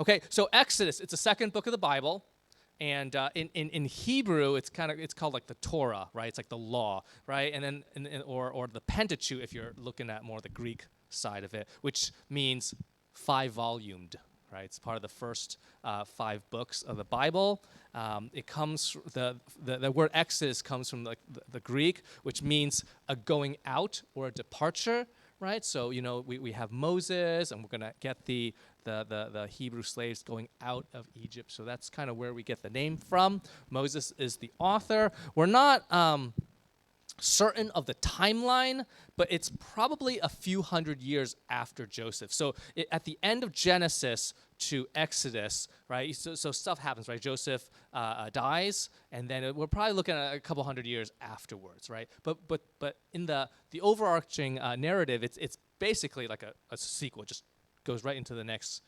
Okay, so Exodus, it's the second book of the Bible. And in Hebrew, it's called like the Torah, right? It's like the law, right? And then or the Pentateuch if you're looking at more the Greek side of it, which means 5-volumed, right? It's part of the first 5 books of the Bible. It comes the word Exodus comes from the Greek, which means a going out or a departure, right? So we have Moses, and we're gonna get the Hebrew slaves going out of Egypt. So that's kind of where we get the name from. Moses is the author. We're not certain of the timeline, but it's probably a few hundred years after Joseph. So at the end of Genesis to Exodus, right? So stuff happens, right? Joseph dies, and then we're probably looking at a couple hundred years afterwards, right? But in the overarching narrative, it's basically like a sequel. It just goes right into the next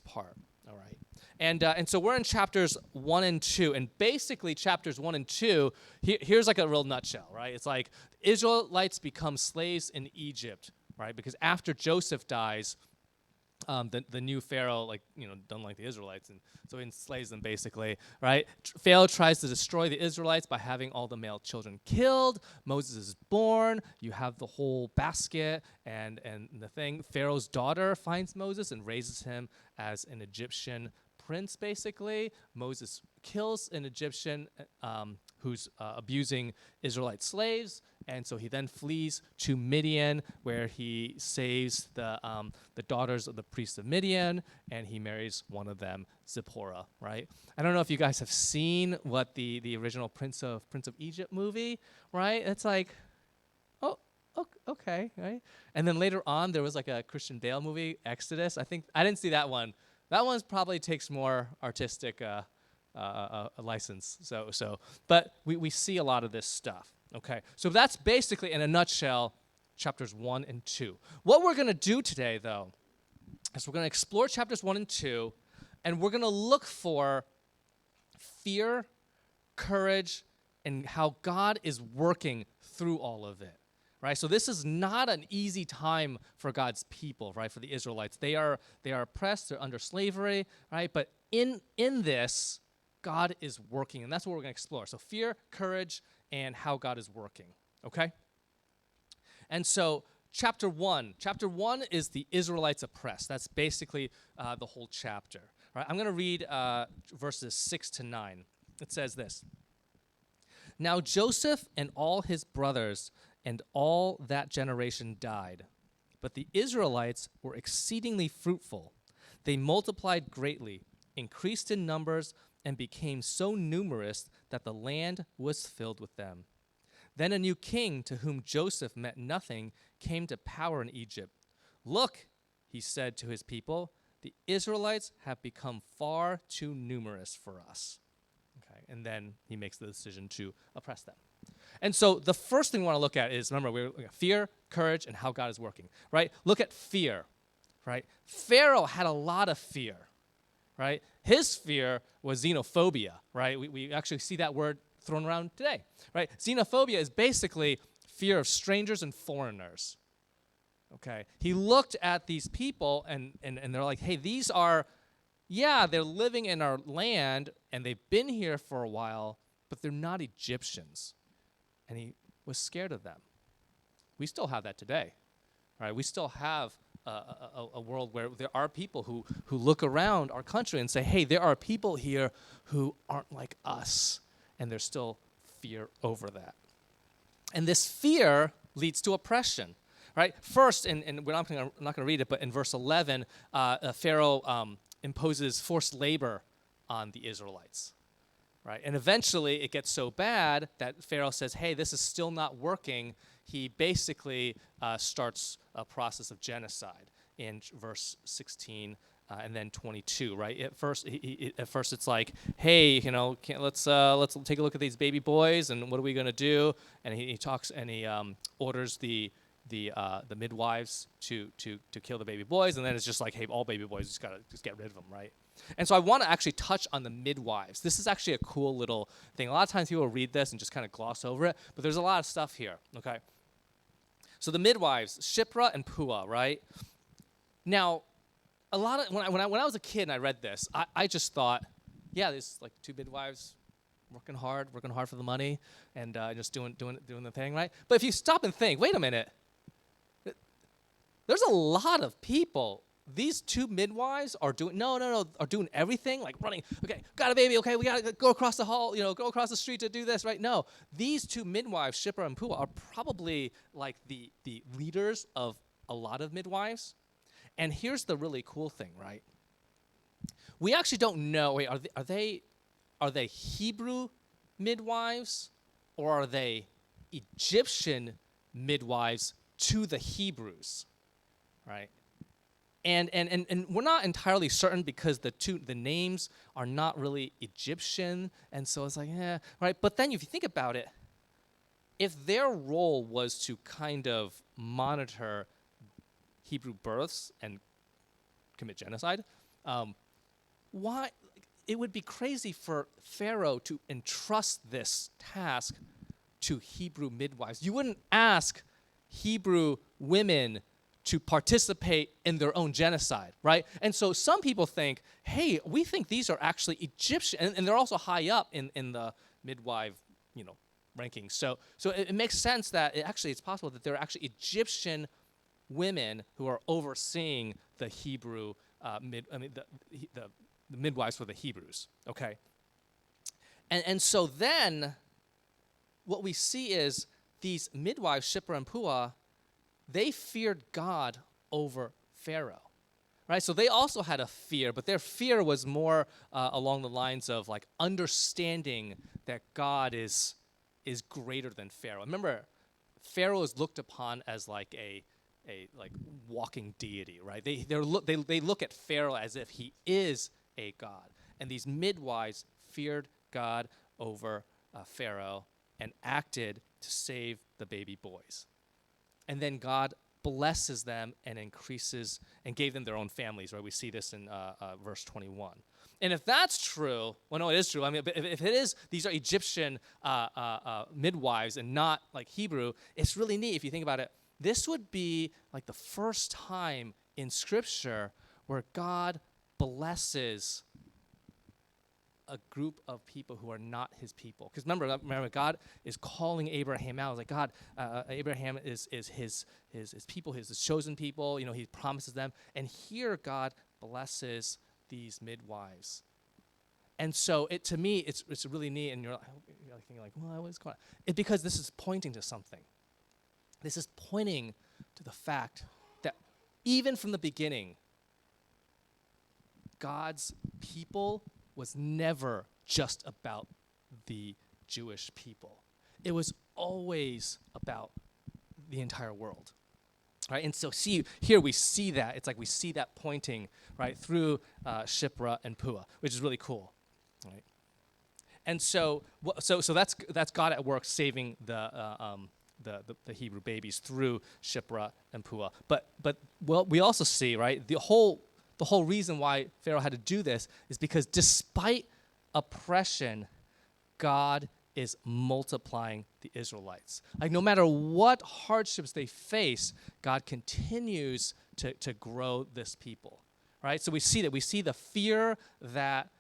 part. All right. And so we're in chapters 1 and 2, and basically chapters 1 and 2, here's like a real nutshell, right? It's like the Israelites become slaves in Egypt, right? Because after Joseph dies, the new Pharaoh, doesn't like the Israelites, and so he enslaves them basically, right? Pharaoh tries to destroy the Israelites by having all the male children killed. Moses is born. You have the whole basket and the thing. Pharaoh's daughter finds Moses and raises him as an Egyptian prince, basically. Moses kills an Egyptian who's abusing Israelite slaves, and so he then flees to Midian, where he saves the daughters of the priest of Midian, and he marries one of them, Zipporah, right? I don't know if you guys have seen what the original Prince of Egypt movie, right? It's like, oh, okay, right? And then later on, there was like a Christian Bale movie, Exodus. I didn't see that one. That one probably takes more artistic a license. But we see a lot of this stuff. Okay, so that's basically, in a nutshell, chapters 1 and 2. What we're going to do today, though, is we're going to explore chapters 1 and 2, and we're going to look for fear, courage, and how God is working through all of it. Right, so this is not an easy time for God's people, right? For the Israelites, they are oppressed, they're under slavery, right? But in this, God is working, and that's what we're going to explore. So fear, courage, and how God is working. Okay. And so chapter 1 is the Israelites oppressed. That's basically the whole chapter. All right, I'm going to read verses 6 to 9. It says this: Now Joseph and all his brothers and all that generation died. But the Israelites were exceedingly fruitful. They multiplied greatly, increased in numbers, and became so numerous that the land was filled with them. Then a new king, to whom Joseph meant nothing, came to power in Egypt. Look, he said to his people, the Israelites have become far too numerous for us. Okay, and then he makes the decision to oppress them. And so the first thing we want to look at is, remember, we're looking at fear, courage, and how God is working, right? Look at fear, right? Pharaoh had a lot of fear, right? His fear was xenophobia, right? We actually see that word thrown around today, right? Xenophobia is basically fear of strangers and foreigners, okay? He looked at these people, and they're like, hey, these are, yeah, they're living in our land, and they've been here for a while, but they're not Egyptians. And he was scared of them. We still have that today, right? We still have a world where there are people who look around our country and say, hey, there are people here who aren't like us, and there's still fear over that. And this fear leads to oppression, right? First, and we're not going to read it, but in verse 11, Pharaoh imposes forced labor on the Israelites. Right? And eventually it gets so bad that Pharaoh says, hey, this is still not working. He basically starts a process of genocide in verse 16 and then 22, right? At first it's like, hey, let's take a look at these baby boys, and what are we going to do? And he talks, and he orders the midwives to kill the baby boys, and then it's just like, hey, all baby boys, just get rid of them, right? And so I want to actually touch on the midwives. This is actually a cool little thing. A lot of times people read this and just kind of gloss over it, but there's a lot of stuff here, okay? So the midwives, Shiphrah and Puah, right? Now, a lot of when I was a kid and I read this, I just thought, yeah, there's like two midwives working hard for the money, and just doing the thing, right? But if you stop and think, wait a minute, there's a lot of people. These two midwives are doing are doing everything, like running. Okay, got a baby. Okay, we gotta go across the hall. Go across the street to do this, right? No, these two midwives, Shiphrah and Puah, are probably like the leaders of a lot of midwives. And here's the really cool thing, right? We actually don't know. Wait, are they Hebrew midwives, or are they Egyptian midwives to the Hebrews, right? And we're not entirely certain because the names are not really Egyptian, and so it's like, right? But then if you think about it, if their role was to kind of monitor Hebrew births and commit genocide, why? It would be crazy for Pharaoh to entrust this task to Hebrew midwives. You wouldn't ask Hebrew women to participate in their own genocide, right? And so some people think, hey, we think these are actually Egyptian, and they're also high up in the midwife, rankings. So it makes sense that it's possible that they're actually Egyptian women who are overseeing the Hebrew the midwives for the Hebrews. Okay, and so then what we see is these midwives, Shiphrah and Puah, they feared God over Pharaoh, right? So they also had a fear, but their fear was more along the lines of like understanding that God is greater than Pharaoh. Remember, Pharaoh is looked upon as like a like walking deity, right? They look at Pharaoh as if he is a god, and these midwives feared God over Pharaoh and acted to save the baby boys. And then God blesses them and increases and gave them their own families, right? We see this in verse 21. And if that's true, well, no, it is true. I mean, if it is, these are Egyptian midwives and not like Hebrew, it's really neat if you think about it. This would be like the first time in Scripture where God blesses a group of people who are not his people. Because remember, God is calling Abraham out. It's like, God, Abraham is his people, his chosen people. He promises them. And here God blesses these midwives. And so to me, it's really neat. And you're thinking like, well, what's going on? It's because this is pointing to something. This is pointing to the fact that even from the beginning, God's people was never just about the Jewish people. It was always about the entire world, right? And so here we see that. It's like we see that pointing, right, through Shiphrah and Puah, which is really cool, right? And so that's God at work saving the Hebrew babies through Shiphrah and Puah. But we also see, right, the whole reason why Pharaoh had to do this is because despite oppression, God is multiplying the Israelites. Like no matter what hardships they face, God continues to grow this people, right? So we see the fear that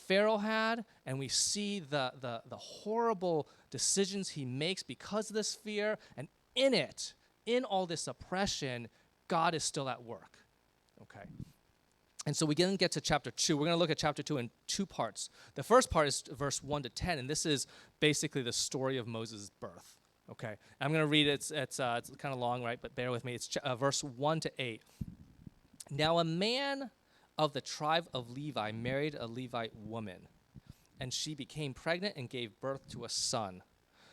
Pharaoh had, and we see the horrible decisions he makes because of this fear, and in all this oppression, God is still at work, okay? And so we then get to chapter 2. We're going to look at chapter 2 in two parts. The first part is verse 1 to 10, and this is basically the story of Moses' birth. Okay, I'm going to read it. It's kind of long, right? But bear with me. It's verse 1 to 8. Now a man of the tribe of Levi married a Levite woman, and she became pregnant and gave birth to a son.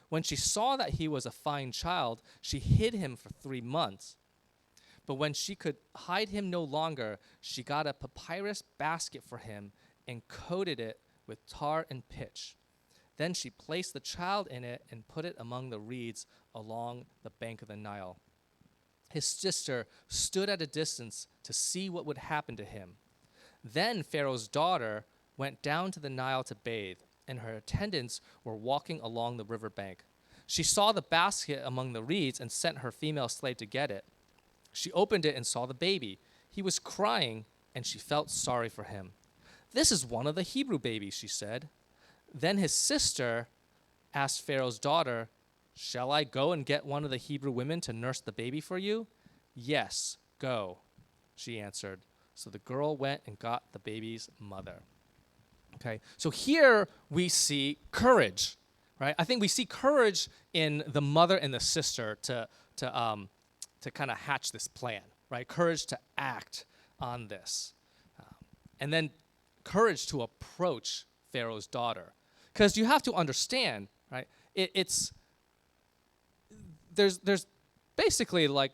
When she saw that he was a fine child, she hid him for 3 months. But when she could hide him no longer, she got a papyrus basket for him and coated it with tar and pitch. Then she placed the child in it and put it among the reeds along the bank of the Nile. His sister stood at a distance to see what would happen to him. Then Pharaoh's daughter went down to the Nile to bathe, and her attendants were walking along the riverbank. She saw the basket among the reeds and sent her female slave to get it. She opened it and saw the baby. He was crying, and she felt sorry for him. "This is one of the Hebrew babies," she said. Then his sister asked Pharaoh's daughter, "Shall I go and get one of the Hebrew women to nurse the baby for you?" "Yes, go," she answered. So the girl went and got the baby's mother. Okay, so here we see courage, right? I think we see courage in the mother and the sister to kind of hatch this plan, right? Courage to act on this, and then courage to approach Pharaoh's daughter, because you have to understand, right? There's basically like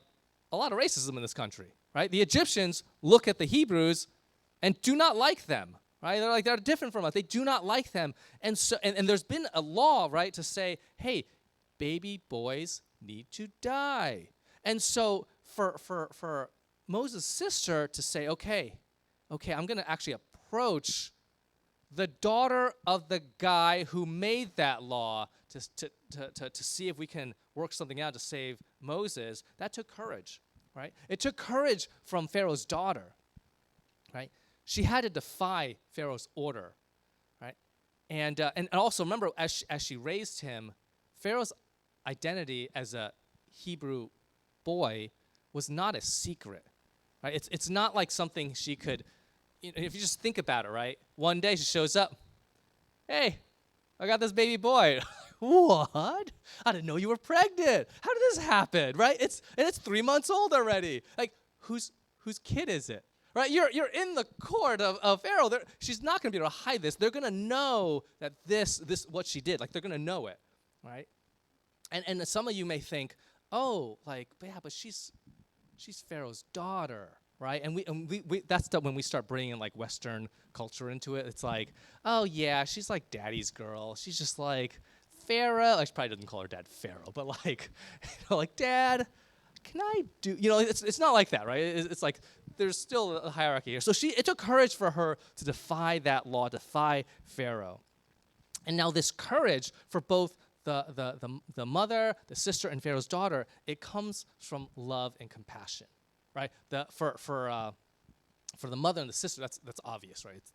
a lot of racism in this country, right? The Egyptians look at the Hebrews and do not like them, right? They're different from us. They do not like them. And so and there's been a law, right, to say, hey, baby boys need to die. And so for Moses' sister to say, okay, I'm going to actually approach the daughter of the guy who made that law to see if we can work something out to save Moses, that took courage, right? It took courage from Pharaoh's daughter, right? She had to defy Pharaoh's order, right? And also remember, as she raised him, Pharaoh's identity as a Hebrew boy was not a secret, right? It's not like something she could, if you just think about it, right? One day she shows up, "Hey, I got this baby boy." "What? I didn't know you were pregnant. How did this happen?" Right? It's 3 months old already. Like, whose kid is it? Right? You're in the court of Pharaoh. She's not going to be able to hide this. They're going to know that this what she did. Like, they're going to know it, right? And some of you may think, oh, like, yeah, but she's Pharaoh's daughter, right? And we that's when we start bringing like Western culture into it. It's like, oh yeah, she's like daddy's girl. She's just like Pharaoh. She probably doesn't call her dad Pharaoh, but like, like, Dad, can I do? It's not like that, right? It's like there's still a hierarchy here. So it took courage for her to defy that law, defy Pharaoh, and now this courage for both the mother, the sister, and Pharaoh's daughter, it comes from love and compassion, right? For the mother and the sister, that's obvious, right? It's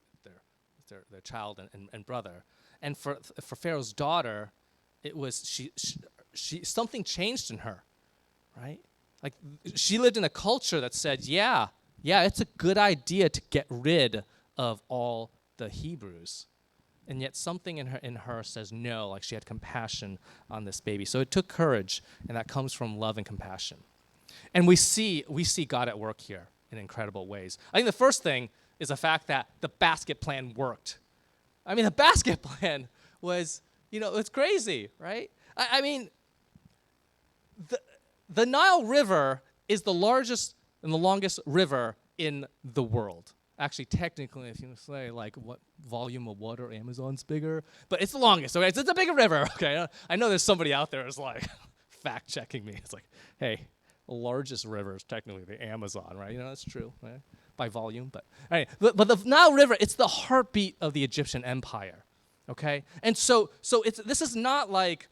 their child and brother. And for Pharaoh's daughter, it was she something changed in her, right? Like, she lived in a culture that said, yeah, it's a good idea to get rid of all the Hebrews. And yet something in her says no, like she had compassion on this baby. So it took courage, and that comes from love and compassion. And we see God at work here in incredible ways. I think the first thing is the fact that the basket plan worked. I mean, the basket plan was, it's crazy, right? I mean, the Nile River is the largest and the longest river in the world. Actually, technically, if you say, like, what volume of water, Amazon's bigger. But it's the longest, okay? It's a bigger river, okay? I know there's somebody out there who's, like, fact-checking me. It's like, hey, the largest river is technically the Amazon, right? That's true, right? By volume. But the Nile River, it's the heartbeat of the Egyptian empire, okay? And so this is not like,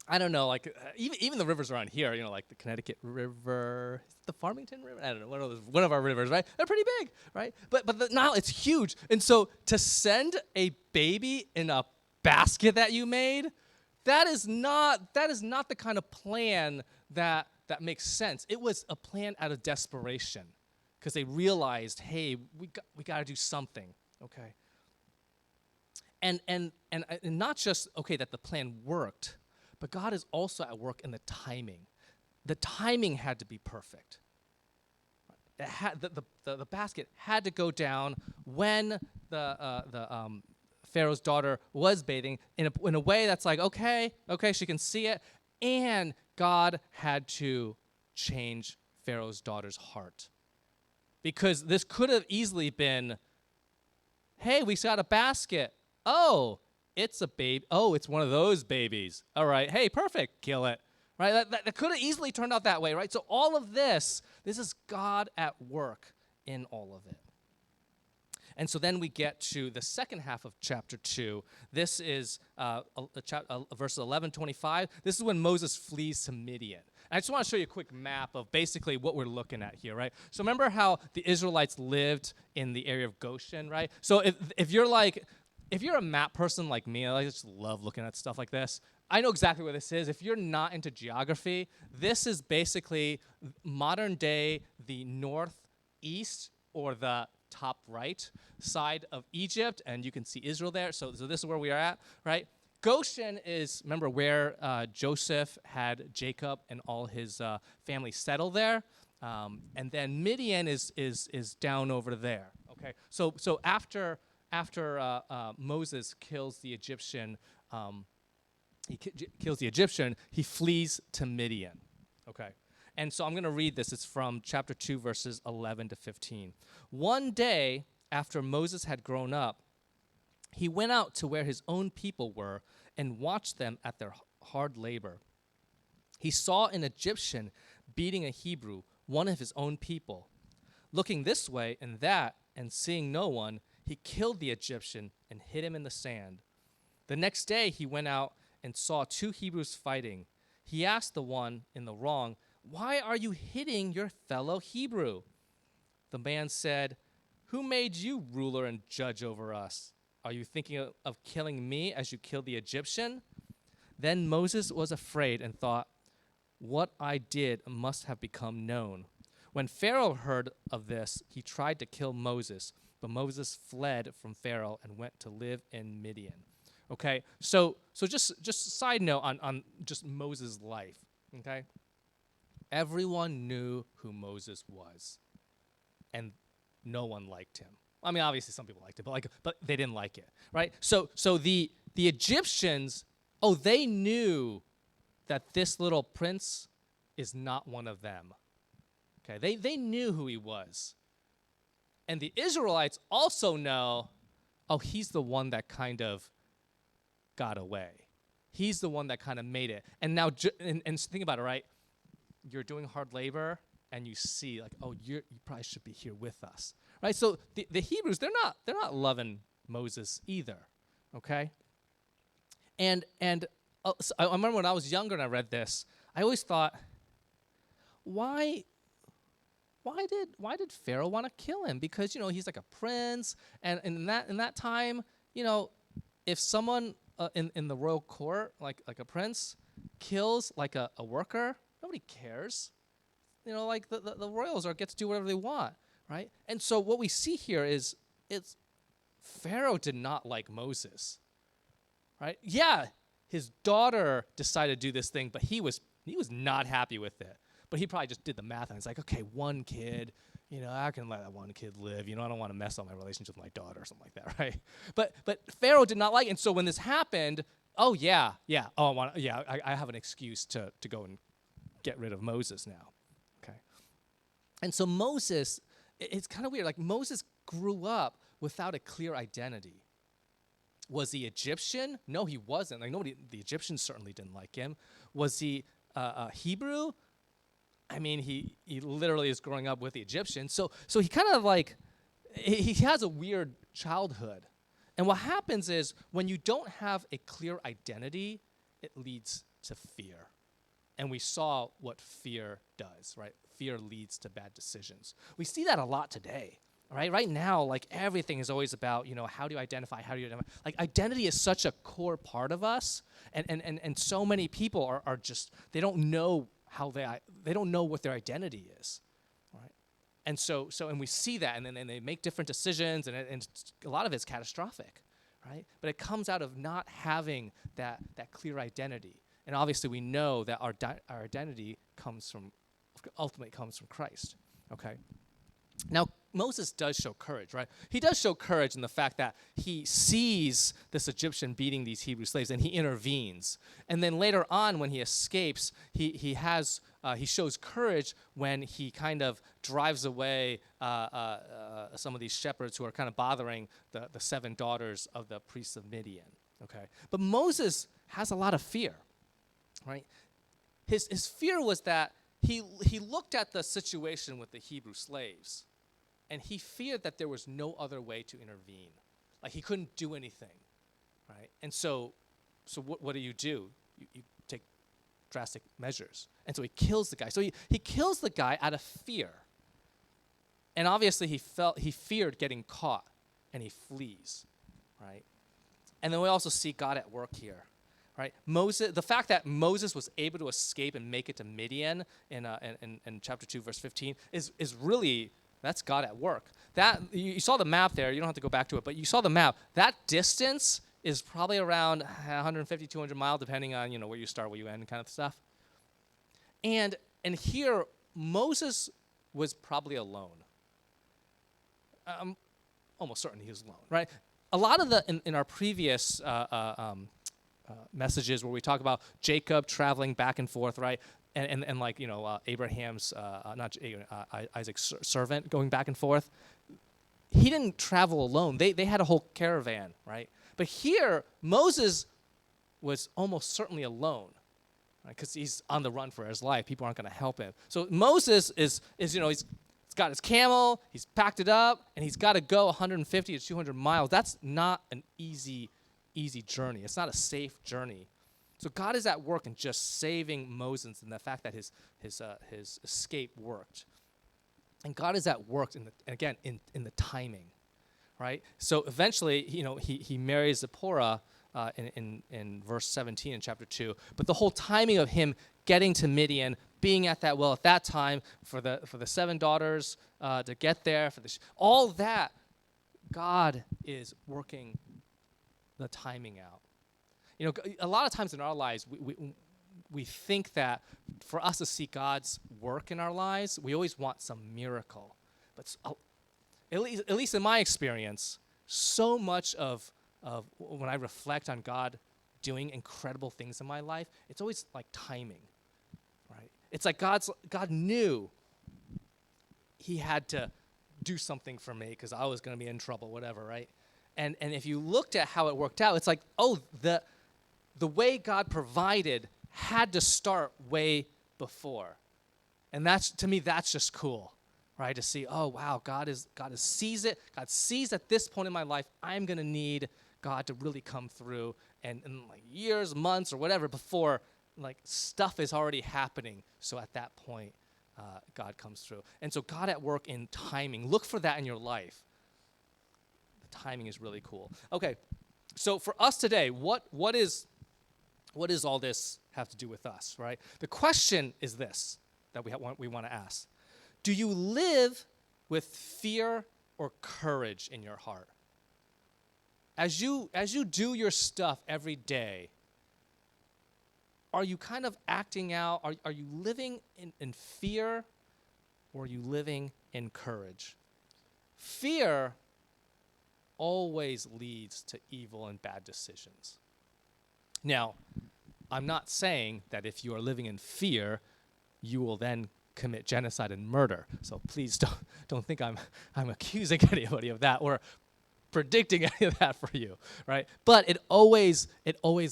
I don't know, like even the rivers around here, like the Connecticut River, the Farmington River, I don't know, one of our rivers, right? They're pretty big, right? But the Nile, it's huge. And so to send a baby in a basket that you made, that is not the kind of plan that makes sense. It was a plan out of desperation, because they realized, hey, we got to do something, okay? And not just, okay, that the plan worked, but God is also at work in the timing. The timing had to be perfect. It had, the basket had to go down when the Pharaoh's daughter was bathing in a way that's like, okay, she can see it, and God had to change Pharaoh's daughter's heart. Because this could have easily been, hey, we got a basket. Oh, it's a baby. Oh, it's one of those babies. All right. Hey, perfect. Kill it. Right? That could have easily turned out that way, right? So all of this is God at work in all of it. And so then we get to the second half of chapter 2. This is verses 11-25. This is when Moses flees to Midian. I just want to show you a quick map of basically what we're looking at here, right? So remember how the Israelites lived in the area of Goshen, right? So if you're a map person like me, I just love looking at stuff like this. I know exactly where this is. If you're not into geography, this is basically modern day the northeast or the top right side of Egypt, and you can see Israel there. So this is where we are at, right? Goshen is, remember, where Joseph had Jacob and all his family settle there. And then Midian is down over there, okay? So after Moses kills the Egyptian, he flees to Midian, okay? And so I'm going to read this. It's from chapter 2, verses 11 to 15. One day after Moses had grown up, he went out to where his own people were and watched them at their hard labor. He saw an Egyptian beating a Hebrew, one of his own people. Looking this way and that and seeing no one, he killed the Egyptian and hid him in the sand. The next day he went out and saw 2 Hebrews fighting. He asked the one in the wrong, "Why are you hitting your fellow Hebrew?" The man said, "Who made you ruler and judge over us? Are you thinking of killing me as you killed the Egyptian?" Then Moses was afraid and thought, "What I did must have become known." When Pharaoh heard of this, he tried to kill Moses, but Moses fled from Pharaoh and went to live in Midian. Okay, so just a side note on just Moses' life, okay? Everyone knew who Moses was, and no one liked him. I mean, obviously some people liked it, but they didn't like it, right? So the Egyptians, they knew that this little prince is not one of them. Okay, they knew who he was. And the Israelites also know, he's the one that kind of got away. He's the one that kind of made it. And now, and think about it, right? You're doing hard labor, and you see, like, you probably should be here with us, right? So the Hebrews, they're not loving Moses either, okay? And so I remember when I was younger and I read this, I always thought, why did Pharaoh want to kill him? Because he's like a prince, and in that time, if someone in the royal court, like a prince, kills like a worker, nobody cares. Like the royals get to do whatever they want, right? And so what we see here is Pharaoh did not like Moses, right? Yeah, his daughter decided to do this thing, but he was not happy with it. But he probably just did the math, and it's like, okay, one kid, I can let that one kid live. I don't want to mess up my relationship with my daughter or something like that, right? But Pharaoh did not like it. And so when this happened, I have an excuse to go and get rid of Moses now, okay? And so Moses, it's kind of weird. Like, Moses grew up without a clear identity. Was he Egyptian? No, he wasn't. Like, the Egyptians certainly didn't like him. Was he Hebrew? I mean, he literally is growing up with the Egyptians. So he kind of like, he has a weird childhood. And what happens is when you don't have a clear identity, it leads to fear. And we saw what fear does, right? Fear leads to bad decisions. We see that a lot today, right? Right now, like, everything is always about, how do you identify? Like, identity is such a core part of us. And so many people are just, they don't know they don't know what their identity is, right? And so we see that, and then they make different decisions, and a lot of it's catastrophic, right? But it comes out of not having that clear identity. And obviously we know that our identity ultimately comes from Christ, okay? Now, Moses does show courage, right? He does show courage in the fact that he sees this Egyptian beating these Hebrew slaves, and he intervenes. And then later on, when he escapes, he shows courage when he kind of drives away some of these shepherds who are kind of bothering the 7 daughters of the priests of Midian, okay? But Moses has a lot of fear, right? His fear was that he looked at the situation with the Hebrew slaves, and he feared that there was no other way to intervene. Like, he couldn't do anything, right? And so what do? You drastic measures. And so he kills the guy. So he kills the guy out of fear. And obviously he feared getting caught, and he flees, right? And then we also see God at work here, right? The fact that Moses was able to escape and make it to Midian in chapter 2, verse 15 is really, that's God at work. That you saw the map there. You don't have to go back to it, but you saw the map. That distance is probably around 150, 200 miles, depending on where you start, where you end, kind of stuff. And here Moses was probably alone. I'm almost certain he was alone, right? A lot of in our previous messages where we talk about Jacob traveling back and forth, right? And like, Abraham's, Isaac's servant going back and forth. He didn't travel alone. They had a whole caravan, right? But here, Moses was almost certainly alone, right? Because he's on the run for his life. People aren't going to help him. So Moses is he's got his camel, he's packed it up, and he's got to go 150 to 200 miles. That's not an easy journey. It's not a safe journey. So God is at work in just saving Moses, and the fact that his escape worked. And God is at work in the timing, right? So eventually, he marries Zipporah in verse 17 in chapter 2. But the whole timing of him getting to Midian, being at that well at that time, for the 7 daughters to get there, all that, God is working the timing out. A lot of times in our lives, we think that for us to see God's work in our lives, we always want some miracle. But at least in my experience, so much of when I reflect on God doing incredible things in my life, it's always like timing, right? It's like God knew he had to do something for me because I was going to be in trouble, whatever, right? And if you looked at how it worked out, it's like, the way God provided had to start way before. And to me, that's just cool, right? To see, oh, wow, God sees it. God sees at this point in my life, I'm going to need God to really come through, and like years, months, or whatever before, like, stuff is already happening. So at that point, God comes through. And so God at work in timing. Look for that in your life. The timing is really cool. Okay, so for us today, what does all this have to do with us, right? The question is this that we want to ask. Do you live with fear or courage in your heart? As you do your stuff every day, are you kind of acting out? Are you living in fear, or are you living in courage? Fear always leads to evil and bad decisions. Now, I'm not saying that if you are living in fear, you will then commit genocide and murder. So please don't think I'm accusing anybody of that or predicting any of that for you, right? But it always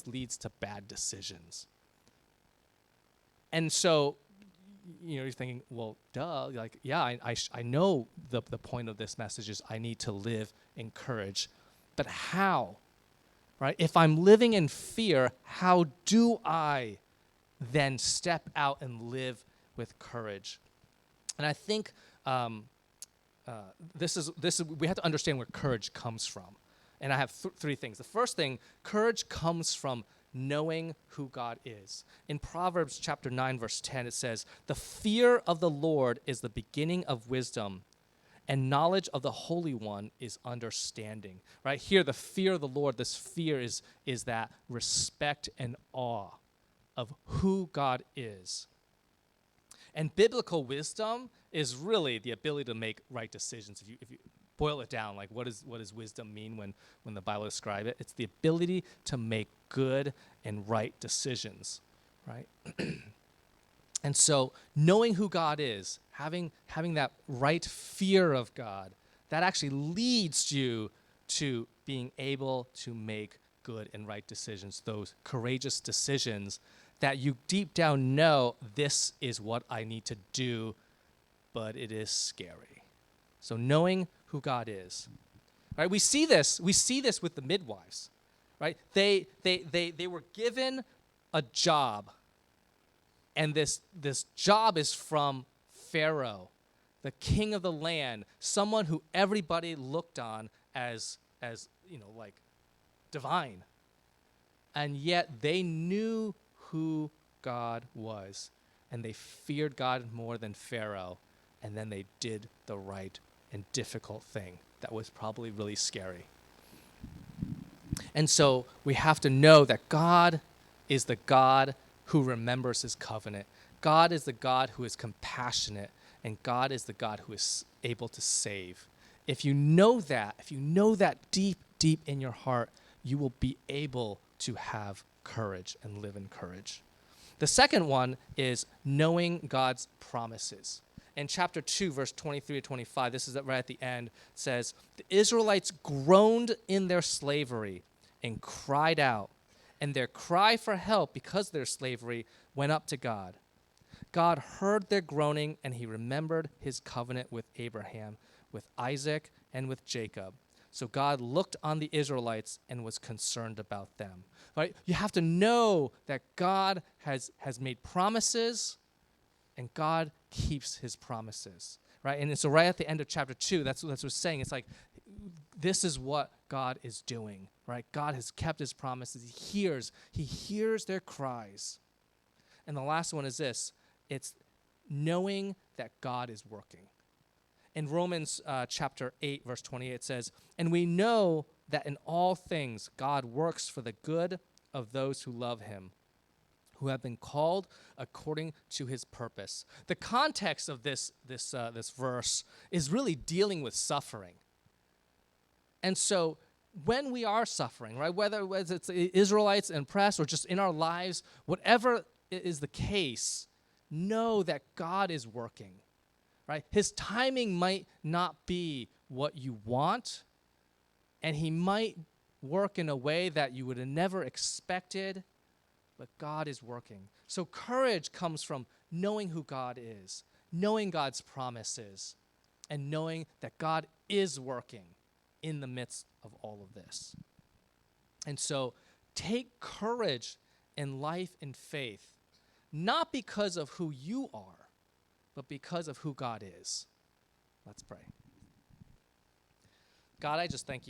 leads to bad decisions. And so, you're thinking, well, duh, like, yeah, I know the point of this message is I need to live in courage, but how? Right? If I'm living in fear, how do I then step out and live with courage? And I think this is we have to understand where courage comes from. And I have 3 things. The first thing, courage comes from knowing who God is. In Proverbs chapter 9, verse 10, it says, "The fear of the Lord is the beginning of wisdom, and knowledge of the Holy One is understanding." Right here, the fear of the Lord, this fear is that respect and awe of who God is. And biblical wisdom is really the ability to make right decisions. If you boil it down, like what does wisdom mean when the Bible describes it? It's the ability to make good and right decisions, right? And so knowing who God is, having that right fear of God, that actually leads you to being able to make good and right decisions, those courageous decisions that you deep down know this is what I need to do, but it is scary. So knowing who God is, right? We see this with the midwives, right? They were given a job And this job is from Pharaoh, the king of the land, someone who everybody looked on as like divine. And yet they knew who God was, and they feared God more than Pharaoh, and then they did the right and difficult thing that was probably really scary. And so we have to know that God is the God who remembers his covenant. God is the God who is compassionate, and God is the God who is able to save. If you know that deep, deep in your heart, you will be able to have courage and live in courage. The second one is knowing God's promises. In chapter 2, verse 23 to 25, this is right at the end, it says, the Israelites groaned in their slavery and cried out, and their cry for help because of their slavery went up to God. God heard their groaning, and he remembered his covenant with Abraham, with Isaac, and with Jacob. So God looked on the Israelites and was concerned about them. Right? You have to know that God has made promises, and God keeps his promises. Right? And so right at the end of chapter 2, that's what it's saying. It's like, this is what God is doing. Right? God has kept his promises. He hears their cries. And the last one is this. It's knowing that God is working. In Romans chapter 8, verse 28, it says, and we know that in all things God works for the good of those who love him, who have been called according to his purpose. The context of this verse is really dealing with suffering. And so when we are suffering, right, whether it's Israelites and press or just in our lives, whatever is the case, know that God is working. Right? His timing might not be what you want, and he might work in a way that you would have never expected, but God is working. So courage comes from knowing who God is, knowing God's promises, and knowing that God is working in the midst of all of this. And so take courage in life and faith, not because of who you are, but because of who God is. Let's pray. God, I just thank you.